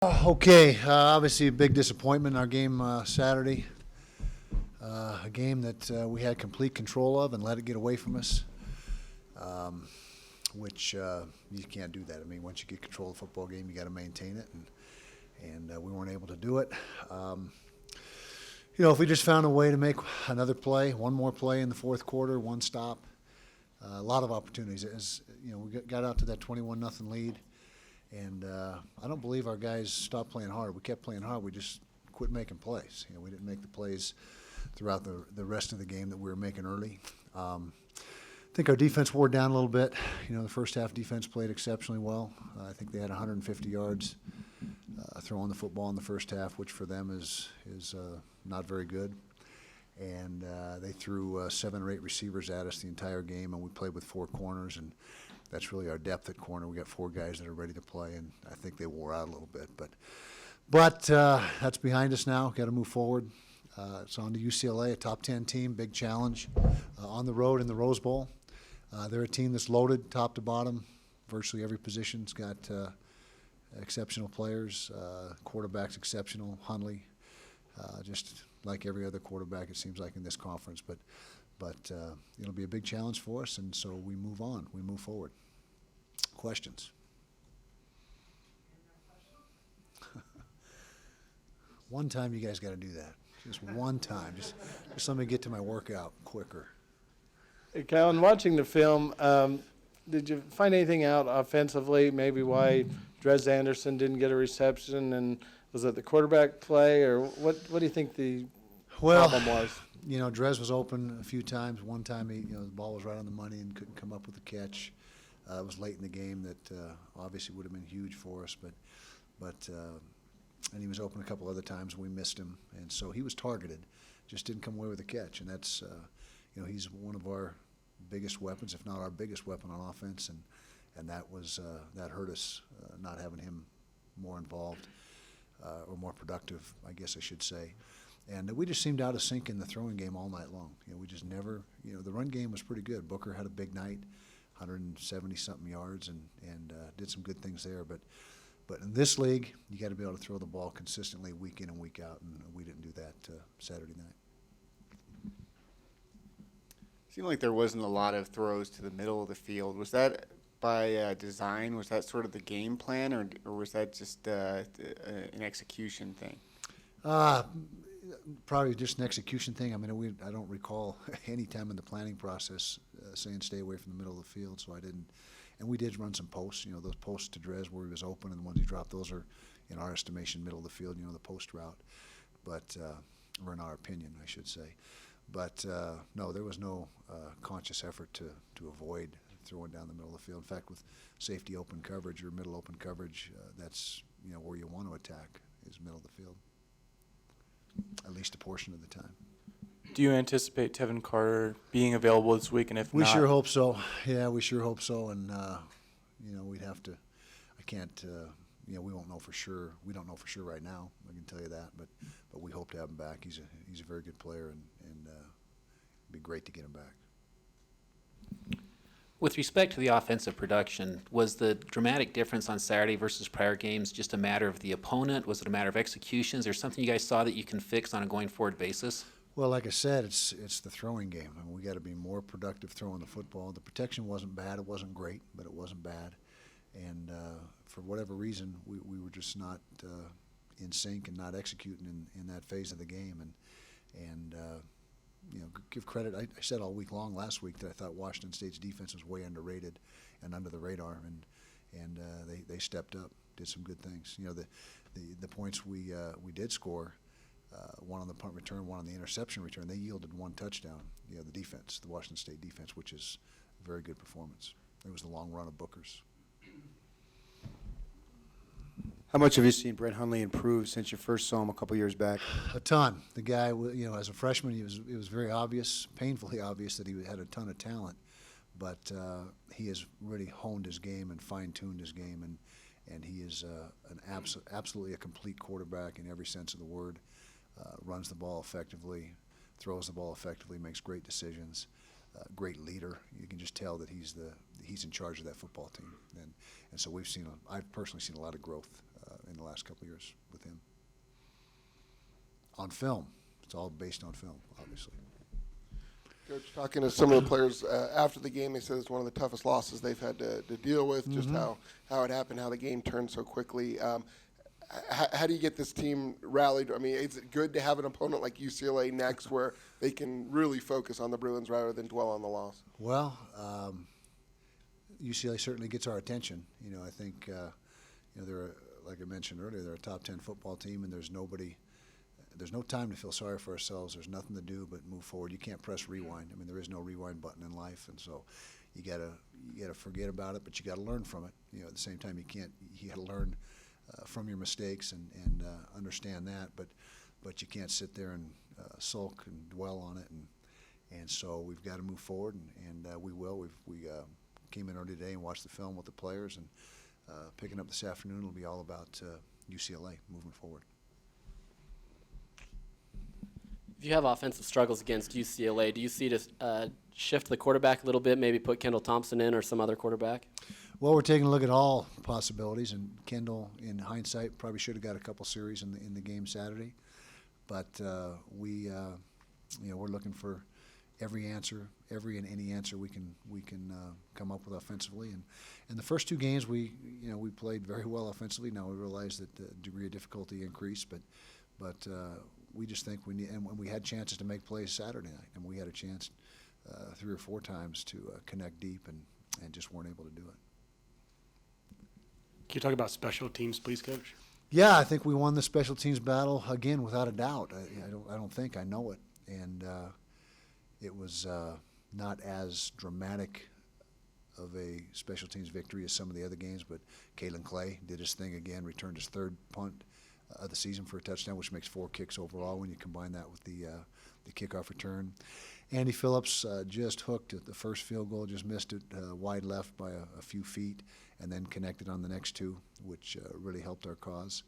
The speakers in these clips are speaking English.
Okay, obviously a big disappointment in our game Saturday. A game that we had complete control of and let it get away from us, which you can't do that. I mean, once you get control of the football game, you got to maintain it, and we weren't able to do it. If we just found a way to make another play, one more play in the fourth quarter, one stop, a lot of opportunities. As we got out to that 21-0 lead. And I don't believe our guys stopped playing hard. We kept playing hard. We just quit making plays. We didn't make the plays throughout the rest of the game that we were making early. I think our defense wore down a little bit. The first half defense played exceptionally well. I think they had 150 yards throwing the football in the first half, which for them is not very good. And they threw 7 or 8 receivers at us the entire game, and we played with 4 corners. And that's really our depth at corner. We got 4 guys that are ready to play, and I think they wore out a little bit. But that's behind us now. Got to move forward. It's on to UCLA, a top 10 team, big challenge on the road in the Rose Bowl. They're a team that's loaded top to bottom. Virtually every position's got exceptional players. Quarterback's exceptional, Hundley. Just like every other quarterback, it seems like in this conference. But it'll be a big challenge for us, and so we move on. We move forward. Questions? One time you guys got to do that. Just one time. Just let me get to my workout quicker. Hey, Kyle, in watching the film, did you find anything out offensively, maybe why Dres Anderson didn't get a reception, and was it the quarterback play, or what do you think the problem was? Dres was open a few times. One time, the ball was right on the money and couldn't come up with a catch. It was late in the game that obviously would have been huge for us, and he was open a couple other times. We missed him, and so he was targeted, just didn't come away with a catch. And that's, he's one of our biggest weapons, if not our biggest weapon on offense, and that hurt us, not having him more involved or more productive, I guess I should say. And we just seemed out of sync in the throwing game all night long. We just never, the run game was pretty good. Booker had a big night, 170-something yards, and did some good things there. But in this league, you got to be able to throw the ball consistently week in and week out, and we didn't do that Saturday night. Seemed like there wasn't a lot of throws to the middle of the field. Was that by design? Was that sort of the game plan, or was that just an execution thing? Probably just an execution thing. I mean, I don't recall any time in the planning process saying stay away from the middle of the field, so I didn't. And we did run some posts. Those posts to Dres where he was open and the ones he dropped, those are, in our estimation, middle of the field, the post route. But, or in our opinion, I should say. But, no, there was no conscious effort to avoid throwing down the middle of the field. In fact, with safety open coverage or middle open coverage, that's, where you want to attack is middle of the field. At least a portion of the time. Do you anticipate Tevin Carter being available this week? And if we not, sure hope so. Yeah, we sure hope so. And we'd have to. I can't. We won't know for sure. We don't know for sure right now. I can tell you that. But we hope to have him back. He's a very good player, and it'd be great to get him back. With respect to the offensive production, was the dramatic difference on Saturday versus prior games just a matter of the opponent? Was it a matter of executions, or something you guys saw that you can fix on a going forward basis? Well, like I said, it's the throwing game. I mean, we got to be more productive throwing the football. The protection wasn't bad. It wasn't great, but it wasn't bad. And for whatever reason, we were just not in sync and not executing in that phase of the game. And give credit. I said all week long last week that I thought Washington State's defense was way underrated and under the radar, and they stepped up, did some good things. The points we did score, one on the punt return, one on the interception return, they yielded one touchdown. The defense, the Washington State defense, which is a very good performance. It was the long run of Booker's. How much have you seen Brett Hundley improve since you first saw him a couple years back? A ton. The guy, as a freshman, it was very obvious, painfully obvious that he had a ton of talent, but he has really honed his game and fine-tuned his game, and he is absolutely a complete quarterback in every sense of the word. Runs the ball effectively, throws the ball effectively, makes great decisions. Great leader. You can just tell that he's in charge of that football team, and so I've personally seen a lot of growth in the last couple of years with him. On film, it's all based on film, obviously. Coach, talking to some of the players after the game, they said it's one of the toughest losses they've had to deal with, just how it happened, how the game turned so quickly. How do you get this team rallied? I mean, is it good to have an opponent like UCLA next where they can really focus on the Bruins rather than dwell on the loss? Well, UCLA certainly gets our attention. You know, I think, they're, like I mentioned earlier, they're a top 10 football team, and there's no time to feel sorry for ourselves. There's nothing to do but move forward. You can't press rewind. I mean, there is no rewind button in life, and so you gotta forget about it, but you gotta learn from it. You know, at the same time, you gotta learn from your mistakes and understand that, but you can't sit there and sulk and dwell on it, and so we've got to move forward, and we will. We came in early today and watched the film with the players, and picking up this afternoon will be all about UCLA moving forward. If you have offensive struggles against UCLA, do you see to shift the quarterback a little bit, maybe put Kendall Thompson in or some other quarterback? Well, we're taking a look at all possibilities, and Kendall, in hindsight, probably should have got a couple series in the game Saturday. But we're looking for every and any answer we can come up with offensively. And in the first two games, we played very well offensively. Now we realize that the degree of difficulty increased, but we just think we need, and we had chances to make plays Saturday night, and we had a chance 3 or 4 times to connect deep, and just weren't able to do it. Can you talk about special teams, please, Coach? Yeah, I think we won the special teams battle again, without a doubt. I don't think I know it, and it was not as dramatic of a special teams victory as some of the other games. But Kalen Clay did his thing again, returned his 3rd punt of the season for a touchdown, which makes 4 kicks overall when you combine that with the kickoff return. Andy Phillips just hooked at the first field goal, just missed it wide left by a few feet, and then connected on the next 2, which really helped our cause.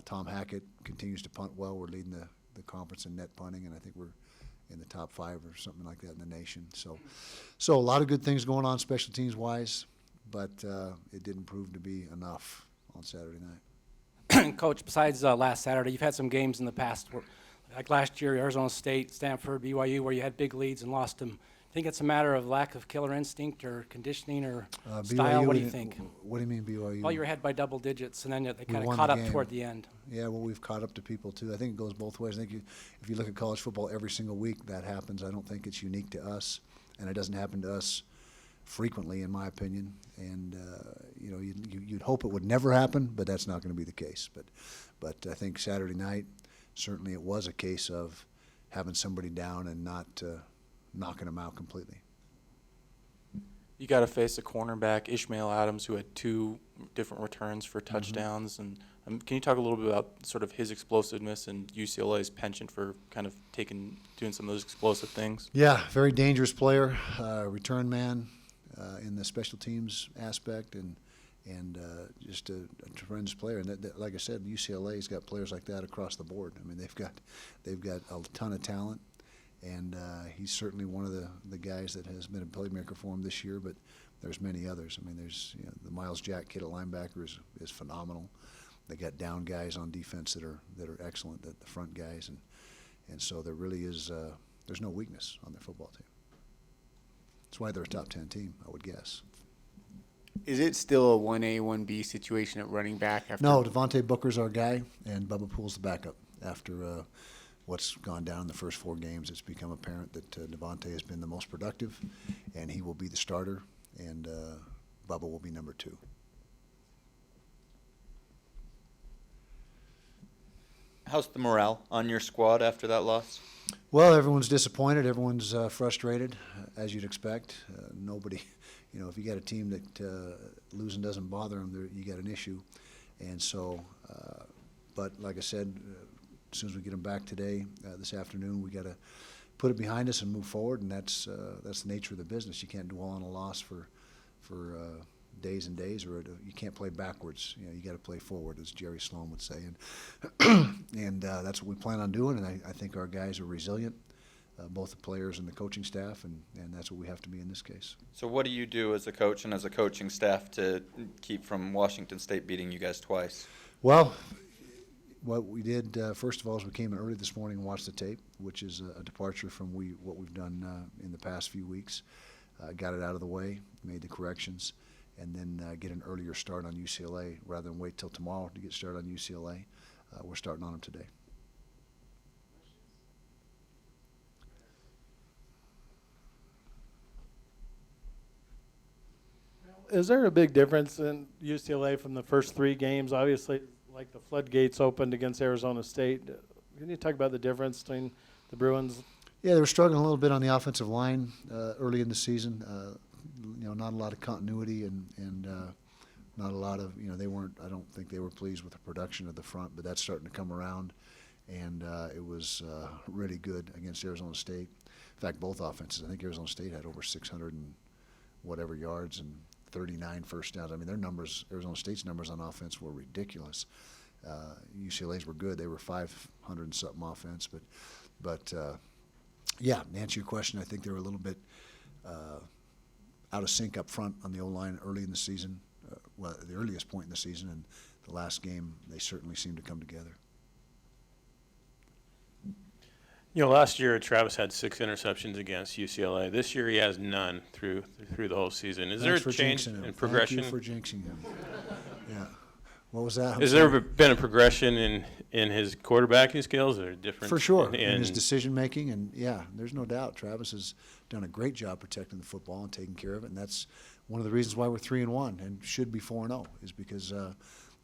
Tom Hackett continues to punt well. We're leading the conference in net punting, and I think we're in the top 5 or something like that in the nation. So a lot of good things going on special teams wise, but it didn't prove to be enough on Saturday night. Coach, besides last Saturday, you've had some games in the past, like last year, Arizona State, Stanford, BYU, where you had big leads and lost them. Think it's a matter of lack of killer instinct or conditioning or style? BYU, What do you think? What do you mean BYU? Well, you were ahead by double digits, and then they kind won of caught the up game. toward the end. Yeah, well, we've caught up to people too. I think it goes both ways. I think if you look at college football, every single week that happens. I don't think it's unique to us, and it doesn't happen to us frequently, in my opinion. And you'd hope it would never happen, but that's not going to be the case. But I think Saturday night, certainly it was a case of having somebody down and not knocking them out completely. You got to face a cornerback, Ishmael Adams, who had 2 different returns for touchdowns. And can you talk a little bit about sort of his explosiveness and UCLA's penchant for kind of doing some of those explosive things? Yeah, very dangerous player, return man in the special teams aspect, and just a tremendous player. And like I said, UCLA's got players like that across the board. I mean, they've got a ton of talent. And he's certainly one of the guys that has been a playmaker for him this year, but there's many others. I mean, there's the Miles Jack kid at linebacker is phenomenal. They got down guys on defense that are excellent, the front guys, and so there really is there's no weakness on their football team. That's why they're a top 10 team, I would guess. Is it still a 1A, 1B situation at running back? No, Devontae Booker's our guy, and Bubba Poole's the backup. After what's gone down in the first 4 games, it's become apparent that Devontae has been the most productive, and he will be the starter, and Bubba will be number 2. How's the morale on your squad after that loss? Well, everyone's disappointed. Everyone's frustrated, as you'd expect. Nobody, if you got a team that losing doesn't bother them, you got an issue. And so, but like I said, as soon as we get them back today, this afternoon, we got to put it behind us and move forward. And that's the nature of the business. You can't dwell on a loss for days and days, or you can't play backwards. You got to play forward, as Jerry Sloan would say. And that's what we plan on doing. And I think our guys are resilient, both the players and the coaching staff, and that's what we have to be in this case. So what do you do as a coach and as a coaching staff to keep from Washington State beating you guys twice? Well, what we did first of all is we came in early this morning and watched the tape, which is a departure from what we've done in the past few weeks. Got it out of the way, made the corrections, and then get an earlier start on UCLA rather than wait till tomorrow to get started on UCLA. We're starting on them today. Is there a big difference in UCLA from the first 3 games? Obviously, like the floodgates opened against Arizona State. Can you talk about the difference between the Bruins? Yeah, they were struggling a little bit on the offensive line early in the season. Not a lot of continuity and not a lot of, they weren't, I don't think they were pleased with the production of the front, but that's starting to come around. And it was really good against Arizona State. In fact, both offenses, I think Arizona State had over 600 and whatever yards and 39 first downs. I mean, their numbers, Arizona State's numbers on offense were ridiculous. UCLA's were good. They were 500 and something offense. But yeah, to answer your question, I think they were a little bit out of sync up front on the O-line early in the season, well, the earliest point in the season, and the last game, they certainly seemed to come together. Last year Travis had 6 interceptions against UCLA. This year he has none through the whole season. Is there a change in progression? Thank you for jinxing him. Yeah. What was that? Has there been a progression in his quarterbacking skills or different? For sure, in his decision making, and yeah, there's no doubt Travis has done a great job protecting the football and taking care of it, and that's one of the reasons why we're 3-1 and should be 4-0 is because the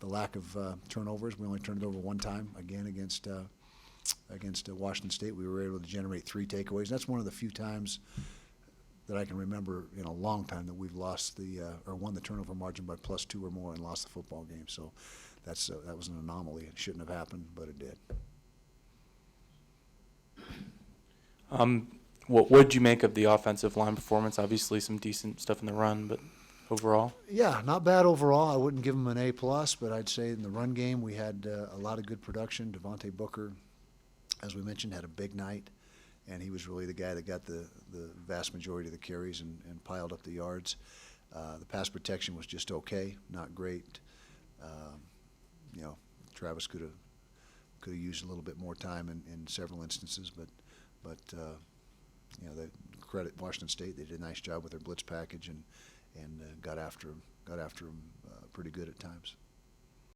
lack of turnovers. We only turned it over one time again against Washington State. We were able to generate 3 takeaways. That's one of the few times that I can remember in a long time that we've lost or won the turnover margin by +2 or more and lost the football game. So that was an anomaly. It shouldn't have happened, but it did. What would you make of the offensive line performance? Obviously, some decent stuff in the run, but overall? Yeah, not bad overall. I wouldn't give them an A+, but I'd say in the run game we had a lot of good production. Devontae Booker, as we mentioned, had a big night, and he was really the guy that got the vast majority of the carries and piled up the yards. The pass protection was just okay, not great. Travis could have used a little bit more time in several instances, but the credit Washington State. They did a nice job with their blitz package and got after him pretty good at times.